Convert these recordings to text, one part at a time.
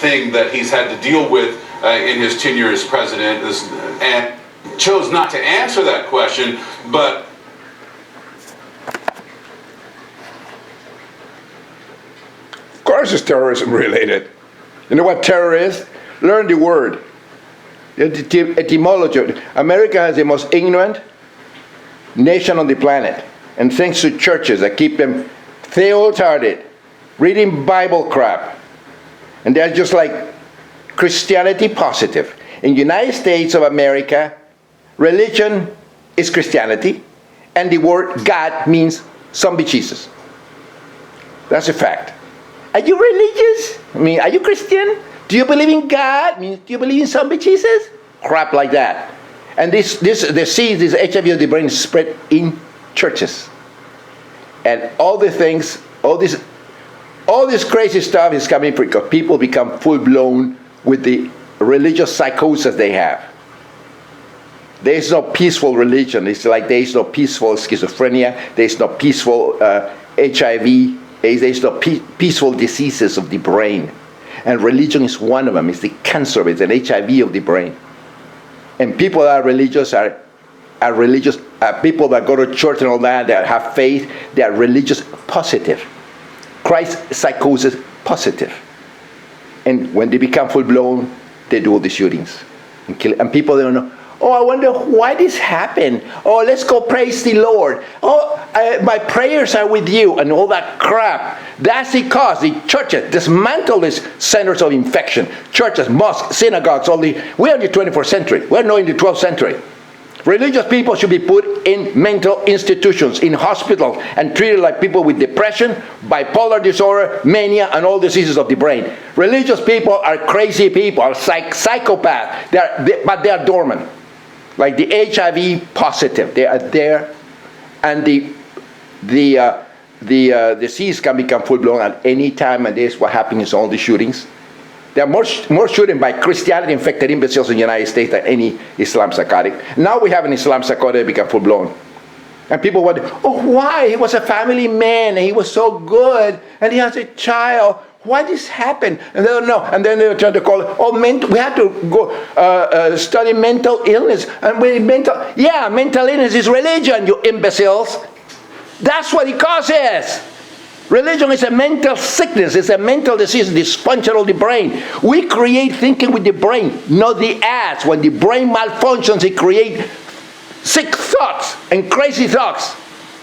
thing that he's had to deal with in his tenure as president, and chose not to answer that question, but of course it's terrorism related. You know what terror is? Learn the word. The etymology. America has the most ignorant nation on the planet, and thanks to churches that keep them theotarded, reading Bible crap, and they're just like Christianity positive. In the United States of America, religion is Christianity, and the word God means zombie Jesus. That's a fact. Are you religious? I mean, are you Christian? Do you believe in God? I mean, do you believe in zombie Jesus? Crap like that. And this HIV of the brain is spread in churches. And all the things, all this crazy stuff is coming because people become full-blown with the religious psychosis they have. There is no peaceful religion. It's like there is no peaceful schizophrenia. There is no peaceful HIV. There is no peaceful diseases of the brain. And religion is one of them. It's the cancer. It's an HIV of the brain. And people that are religious are religious. People that go to church and all that have faith, they are religious positive. Christ psychosis positive. And when they become full-blown, they do all the shootings and kill. And people don't know, oh, I wonder why this happened. Oh, let's go praise the Lord. Oh, my prayers are with you, and all that crap. That's because the churches dismantle these centers of infection. Churches, mosques, synagogues, we're in the 21st century. We're not in the 12th century. Religious people should be put in mental institutions, in hospitals, and treated like people with depression, bipolar disorder, mania, and all diseases of the brain. Religious people are crazy people, are psychopaths, but they are dormant. Like the HIV positive, they are there, and the disease can become full-blown at any time, and this is what happens in all the shootings. There are more shooting by Christianity-infected imbeciles in the United States than any Islam psychotic. Now we have an Islam psychotic that become full-blown. And people wonder, oh, why? He was a family man, and he was so good, and he has a child. Why this happened? And they don't know. And then they're trying to call it, oh, we have to go study mental illness. And mental illness is religion, you imbeciles. That's what it causes. Religion is a mental sickness. It's a mental disease, dysfunction of the brain. We create thinking with the brain, not the ass. When the brain malfunctions, it creates sick thoughts and crazy thoughts,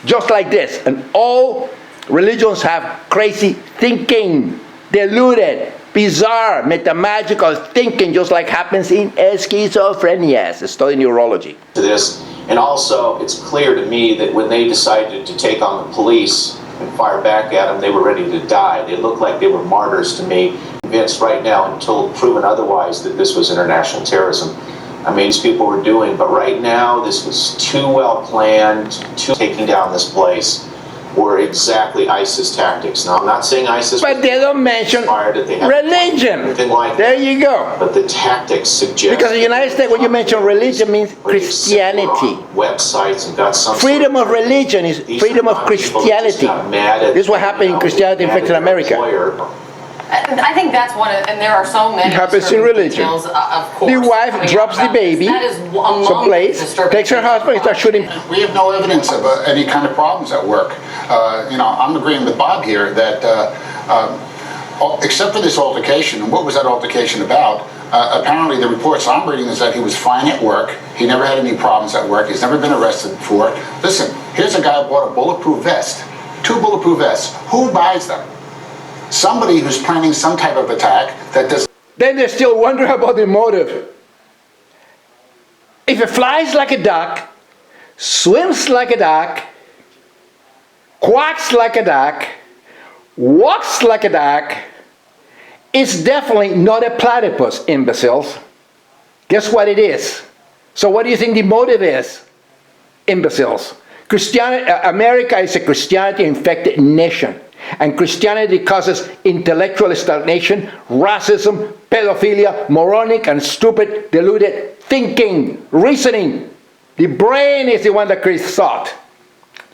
just like this. And all religions have crazy thinking, deluded, bizarre, metamagical thinking, just like happens in schizophrenia, as a study in neurology. To this, and also it's clear to me that when they decided to take on the police and fire back at them, they were ready to die. They looked like they were martyrs to me. Convinced right now, until proven otherwise, that this was international terrorism. I mean, these people were doing, but right now, this was too well planned, taking down this place were exactly ISIS tactics. Now, I'm not saying ISIS, but they don't mention religion. Like there you go. But the tactics suggest, because in the United States, when you mention religion, means Christianity. Websites and got some freedom of religion is freedom of Christianity. This is what happened in Christianity infected America. I think that's one of, and there are so many. It happens in religion. Details, of course. The wife drops the baby, someplace, takes her husband, and starts shooting. We have no evidence of any kind of problems at work. I'm agreeing with Bob here that, except for this altercation, and what was that altercation about? Apparently, the reports I'm reading is that he was fine at work. He never had any problems at work. He's never been arrested for it. Listen, here's a guy who bought a bulletproof vest, 2 bulletproof vests. Who buys them? Somebody who's planning some type of attack that does. Then they still wonder about the motive. If it flies like a duck, swims like a duck, quacks like a duck, walks like a duck, it's definitely not a platypus, imbeciles. Guess what it is? So what do you think the motive is, imbeciles? America is a Christianity-infected nation. And Christianity causes intellectual stagnation, racism, pedophilia, moronic and stupid, deluded thinking, reasoning. The brain is the one that creates thought.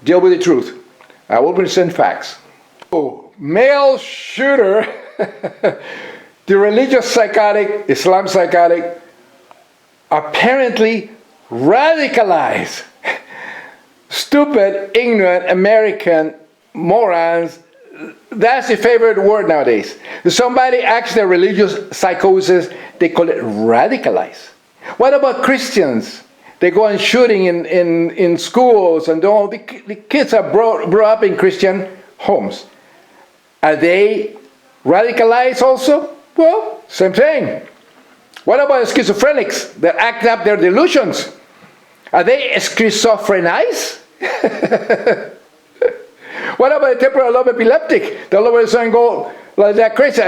Deal with the truth. I will present facts. Oh, male shooter The religious psychotic, Islam psychotic, apparently radicalized stupid, ignorant American morons. That's the favorite word nowadays. If somebody acts their religious psychosis, they call it radicalized. What about Christians? They go on shooting in schools, and all the kids are brought up in Christian homes. Are they radicalized also? Well, same thing. What about schizophrenics that act up their delusions? Are they schizophrenize? What about a temporal lobe epileptic? The lobe doesn't go like that crazy.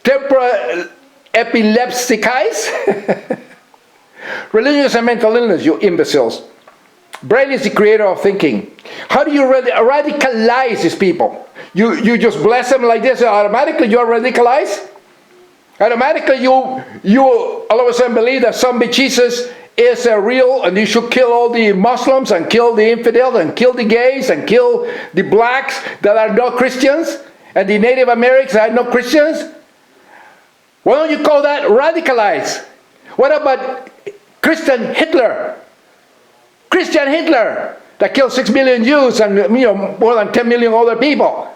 Temporal epilepsicize? Religion is a mental illness, you imbeciles. Brain is the creator of thinking. How do you radicalize these people? You just bless them like this, and automatically you are radicalized? Automatically you all of a sudden believe that zombie Jesus is real, and you should kill all the Muslims and kill the infidels and kill the gays and kill the blacks that are not Christians and the Native Americans that are not Christians? Why don't you call that radicalized? What about Christian Hitler? Christian Hitler that killed 6 million Jews and more than 10 million other people.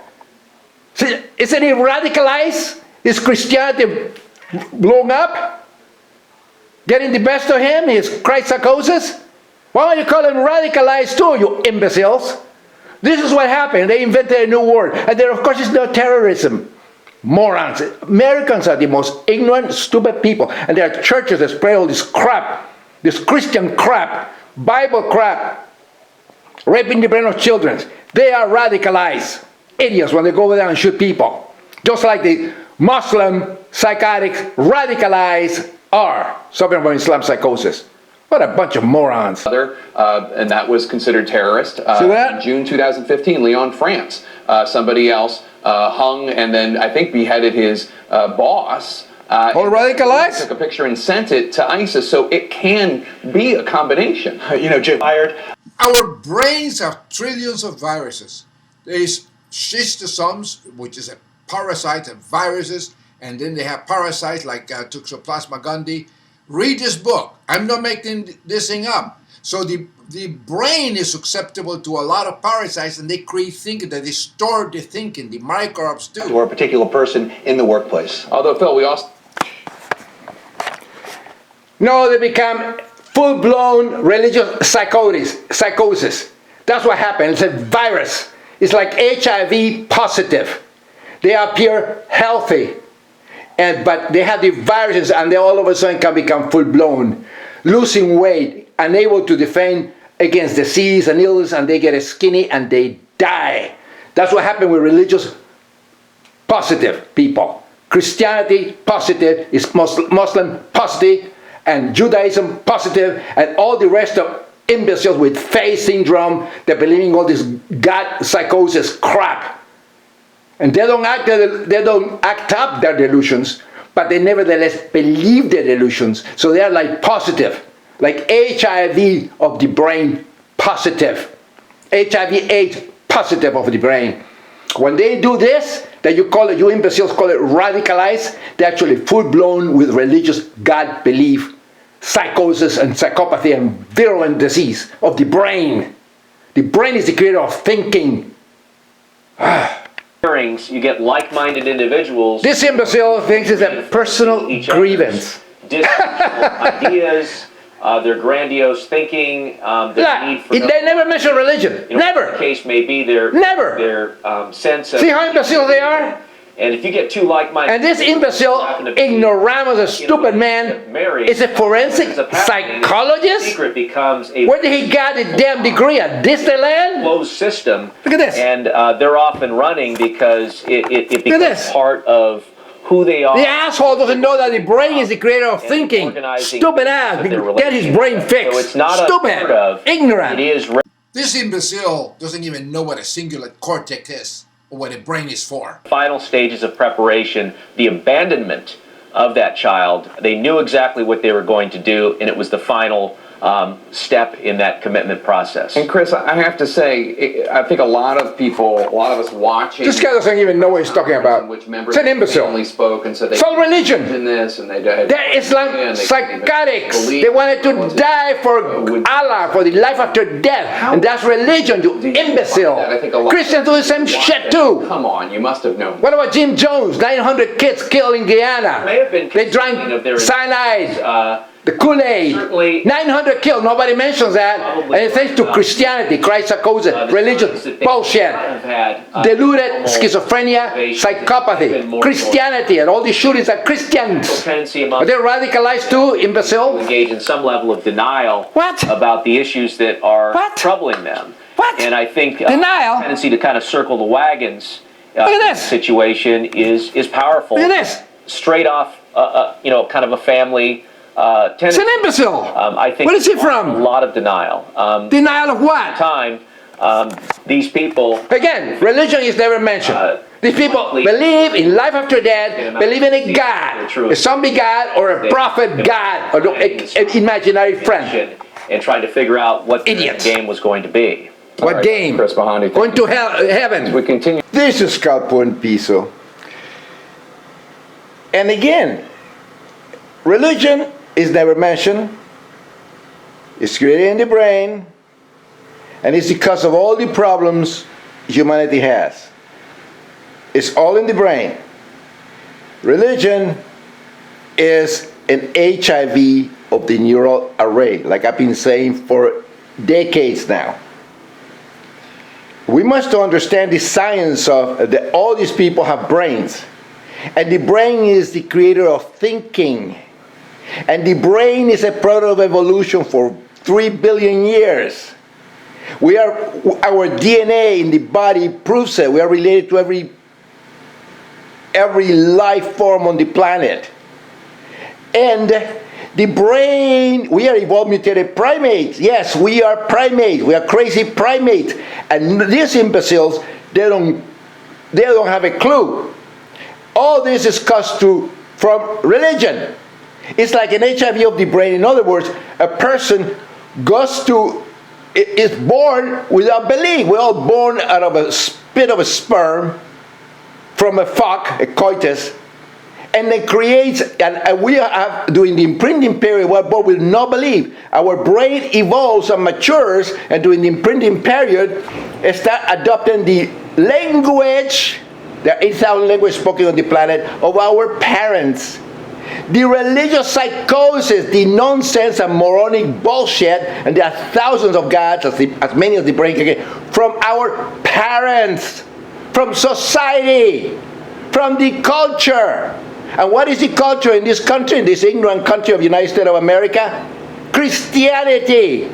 See, isn't he radicalized? Is Christianity blown up? Getting the best of him? His Christ psychosis? Why don't you call him radicalized too, you imbeciles? This is what happened. They invented a new word. And there, of course, is no terrorism. Morons. Americans are the most ignorant, stupid people. And there are churches that spread all this crap, this Christian crap, Bible crap, raping the brain of children. They are radicalized idiots when they go over there and shoot people. Just like the Muslim psychotics radicalized are suffering from Islam psychosis. What a bunch of morons. And that was considered terrorist. In June 2015, Lyon, France, somebody else hung and then I think beheaded his boss. All radicalized? Took a picture and sent it to ISIS, so it can be a combination. Jim fired. Our brains have trillions of viruses. There is schistosomes, which is a parasite of viruses, and then they have parasites like Toxoplasma gondii. Read this book. I'm not making this thing up. So the brain is susceptible to a lot of parasites, and they create thinking, that they store the thinking, the microbes too. Or a particular person in the workplace. Although, Phil, we also... No, they become full-blown religious psychosis. That's what happened. It's a virus. It's like HIV positive. They appear healthy, but they have the viruses, and they all of a sudden can become full-blown, losing weight, unable to defend against disease and illness, and they get skinny and they die. That's what happened with religious positive people. Christianity positive is Muslim positive, and Judaism positive, and all the rest of imbeciles with face syndrome that believe in all this God psychosis crap. And they don't act up their delusions, but they nevertheless believe their delusions. So they are like positive, like HIV of the brain positive, HIV/AIDS positive of the brain. When they do this, that you imbeciles call it radicalized, they're actually full-blown with religious God belief, psychosis and psychopathy and virulent disease of the brain. The brain is the creator of thinking. Hearings, you get like-minded individuals. This imbecile thinks it's a personal grievance. Ideas, their grandiose thinking, their need for... They never mention religion. Never. The case may be their sense of... See how imbecile they are? And if you get two like-minded... And this imbecile, ignoramus, a stupid man, is a forensic psychologist? Secret becomes a... Where did he get a damn degree? At Disneyland? ...closed system. Look at this. And they're off and running because it becomes part of who they are. The asshole doesn't know that the brain is the creator of thinking. Stupid ass. Get his brain fixed. So it's not stupid. Ignorant. It is... This imbecile doesn't even know what a cingulate cortex is, or what a brain is for. Final stages of preparation, the abandonment of that child. They knew exactly what they were going to do, and it was the final step in that commitment process. And Chris, I have to say, I think a lot of us watching. This guy doesn't even know what he's talking about. It's an imbecile. Spoke and said it's all religion. In this, and they're Islam psychotics. They wanted to die for Allah, for the life after death, and that's religion. You imbecile. Christians do the same shit too. Come on, you must have known. What about Jim Jones? 900 kids killed in Guyana. They drank cyanide. The Kool-Aid, 900 killed, nobody mentions that. And it's thanks to Christianity, Psychosis, religion, bullshit, deluded schizophrenia, psychopathy, Christianity, and all these shootings are Christians. Are they radicalized too, imbecile? Engage in some level of denial about the issues that are troubling them. And I think denial? The tendency to kind of circle the wagons in this situation is powerful. Look at this. Straight off, kind of a family. It's an imbecile. I think where is he from? A lot of denial. Denial of what? These people. Again, religion is never mentioned. These people believe in life after death, believe in a God, a zombie God or a prophet God, or an imaginary friend. And trying to figure out what the game was going to be. What game? Chris Bahandi. Going to heaven. We continue. This is Scalpo and Piso. And again, religion is never mentioned. It's created in the brain, and it's because of all the problems humanity has. It's all in the brain. Religion is an HIV of the neural array, like I've been saying for decades now. We must understand the science of that all these people have brains, and the brain is the creator of thinking. And the brain is a product of evolution for 3 billion years. Our DNA in the body proves it. We are related to every life form on the planet. And the brain, we are evolved mutated primates. Yes, we are primates. We are crazy primates. And these imbeciles, they don't have a clue. All this is caused from religion. It's like an HIV of the brain. In other words, a person is born without belief. We're all born out of a spit of a sperm from a fuck, a coitus, and it creates, and we are doing the imprinting period, we're born with no belief. Our brain evolves and matures, and during the imprinting period, start adopting the language, there are 8,000 languages spoken on the planet, of our parents. The religious psychosis, the nonsense and moronic bullshit, and there are thousands of gods, as many as the brain can get, from our parents, from society, from the culture. And what is the culture in this country, in this ignorant country of the United States of America? Christianity.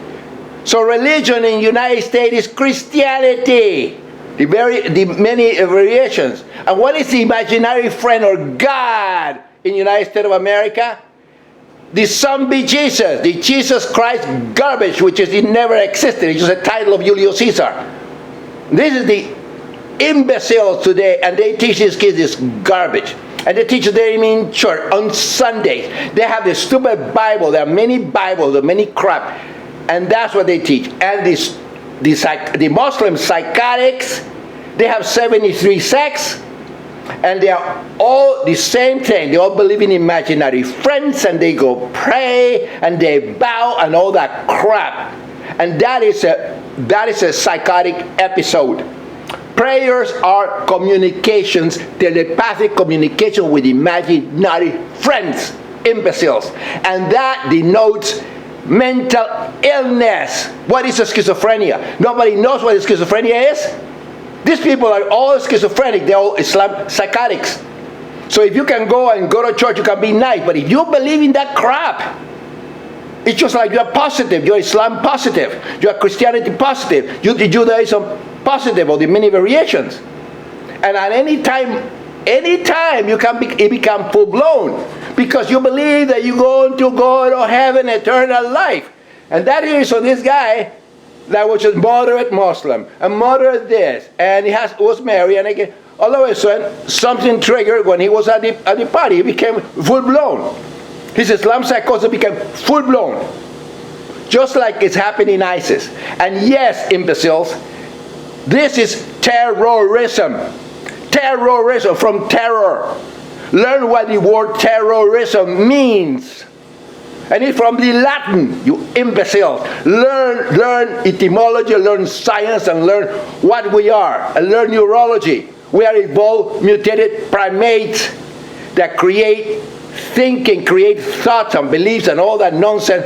So religion in the United States is Christianity. The many variations. And what is the imaginary friend or God in the United States of America? The zombie Jesus, the Jesus Christ garbage, which is it never existed. It's just a title of Julius Caesar. This is the imbeciles today, and they teach these kids this garbage. And they teach them in church on Sundays. They have this stupid Bible. There are many Bibles, there are many crap, and that's what they teach. And the Muslim psychotics, they have 73 sects. And they are all the same thing. They all believe in imaginary friends, and they go pray, and they bow, and all that crap. And that is a psychotic episode. Prayers are communications, telepathic communication with imaginary friends, imbeciles. And that denotes mental illness. What is a schizophrenia? Nobody knows what a schizophrenia is. These people are all schizophrenic. They're all Islam psychotics. So if you can go to church, you can be nice. But if you believe in that crap, it's just like you're positive. You're Islam positive. You're Christianity positive. You're Judaism positive, or the many variations. And at any time you can become full-blown, because you believe that you're going to go to heaven, eternal life. And that is, so this guy that was a moderate Muslim, a moderate this, and he was married, and again, all of a sudden, something triggered when he was at the party. He became full-blown. His Islam psychosis became full-blown. just like it's happening in ISIS. And yes, imbeciles, this is terrorism. Terrorism, from terror. Learn what the word terrorism means. And it's from the Latin, you imbeciles. Learn etymology, learn science, and learn what we are, and learn neurology. We are evolved, mutated primates that create thinking, create thoughts and beliefs and all that nonsense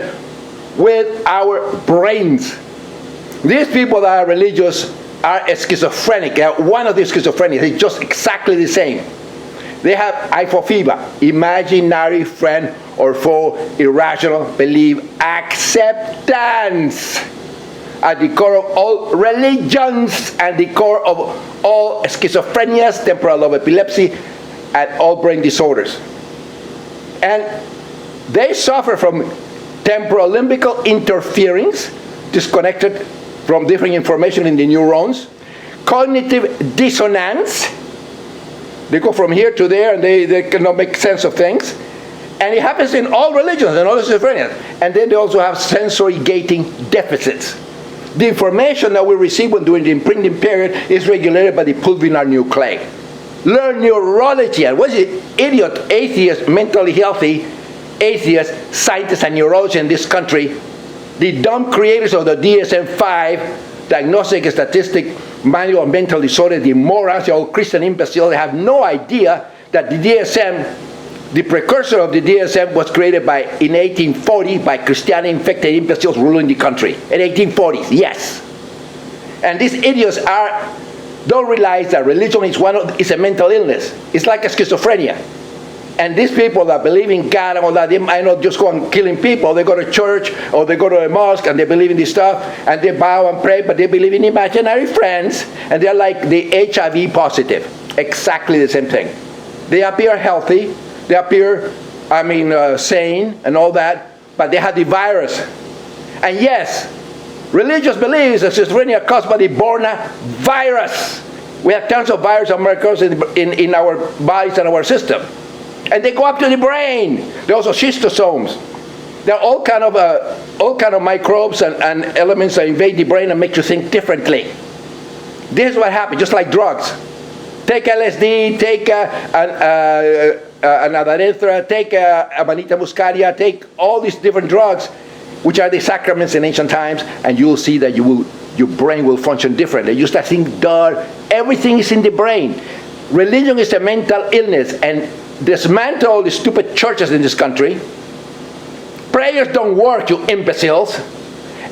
with our brains. These people that are religious are schizophrenic. They are one of the schizophrenic. They're just exactly the same. They have hypophoba, imaginary friend or foe, irrational belief, acceptance at the core of all religions and the core of all schizophrenias, temporal lobe epilepsy, and all brain disorders. And they suffer from temporal limbical interference, disconnected from different information in the neurons, cognitive dissonance. They go from here to there and they cannot make sense of things. And it happens in all religions and all schizophrenia. And then they also have sensory gating deficits. The information that we receive during the imprinting period is regulated by the pulvinar nuclei. Learn neurology. And what is it? Idiot, atheist, mentally healthy, atheist, scientists and neurologists in this country, the dumb creators of the DSM-5, Diagnostic and Statistic Manual of Mental Disorder, the morons, the old Christian imbeciles, they have no idea that the DSM, the precursor of the DSM, was created in 1840 by Christianity-infected imbeciles ruling the country. In 1840s, yes. And these idiots don't realize that religion is a mental illness. It's like a schizophrenia. And these people that believe in God and all that, they might not just go on killing people. They go to church or they go to a mosque and they believe in this stuff and they bow and pray, but they believe in imaginary friends, and they're like the HIV positive. Exactly the same thing. They appear healthy, they appear, sane and all that, but they have the virus. And yes, religious beliefs that schizophrenia are caused by the Borna virus. We have tons of viruses and microbes in our bodies and our system. And they go up to the brain. They're also schistosomes. There are all kind of microbes and elements that invade the brain and make you think differently. This is what happens, just like drugs. Take LSD, take another, take Amanita muscaria, take all these different drugs, which are the sacraments in ancient times, and you will see that your brain will function differently. You start thinking, everything is in the brain. Religion is a mental illness, and dismantle all the stupid churches in this country. Prayers don't work, you imbeciles.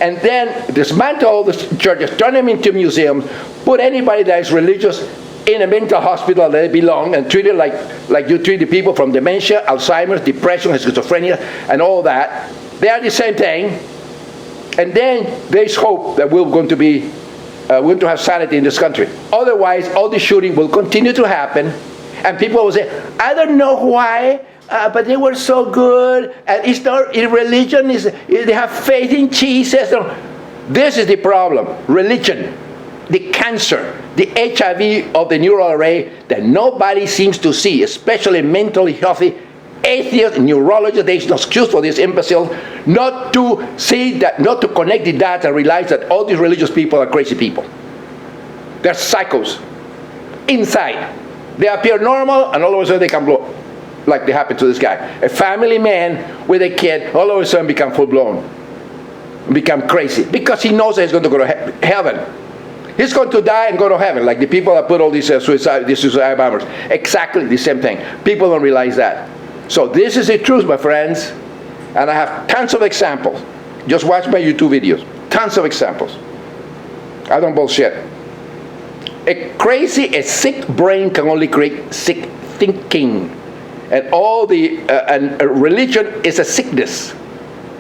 And then dismantle all the churches, turn them into museums, put anybody that is religious in a mental hospital that they belong, and treat it like you treat the people from dementia, Alzheimer's, depression, schizophrenia, and all that. They are the same thing. And then there's hope that we're going to have sanity in this country. Otherwise, all the shooting will continue to happen, and people will say, I don't know why, but they were so good, and it's not in religion, they have faith in Jesus. This is the problem. Religion, the cancer, the HIV of the neural array that nobody seems to see, especially mentally healthy atheists, neurologists. There's no excuse for these imbeciles not to see that, not to connect the dots and realize that all these religious people are crazy people. They're psychos. Inside. They appear normal, and all of a sudden they can blow, like they happened to this guy. A family man with a kid, all of a sudden become full-blown, become crazy, because he knows that he's going to go to heaven. He's going to die and go to heaven, like the people that put all these suicide bombers. Exactly the same thing. People don't realize that. So this is the truth, my friends, and I have tons of examples. Just watch my YouTube videos. Tons of examples. I don't bullshit. A sick brain can only create sick thinking. And religion is a sickness.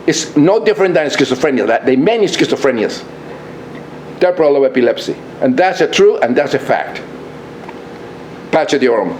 It's no different than schizophrenia. The many schizophrenias. Temporal lobe epilepsy. And that's a true and that's a fact. Pace Diorum.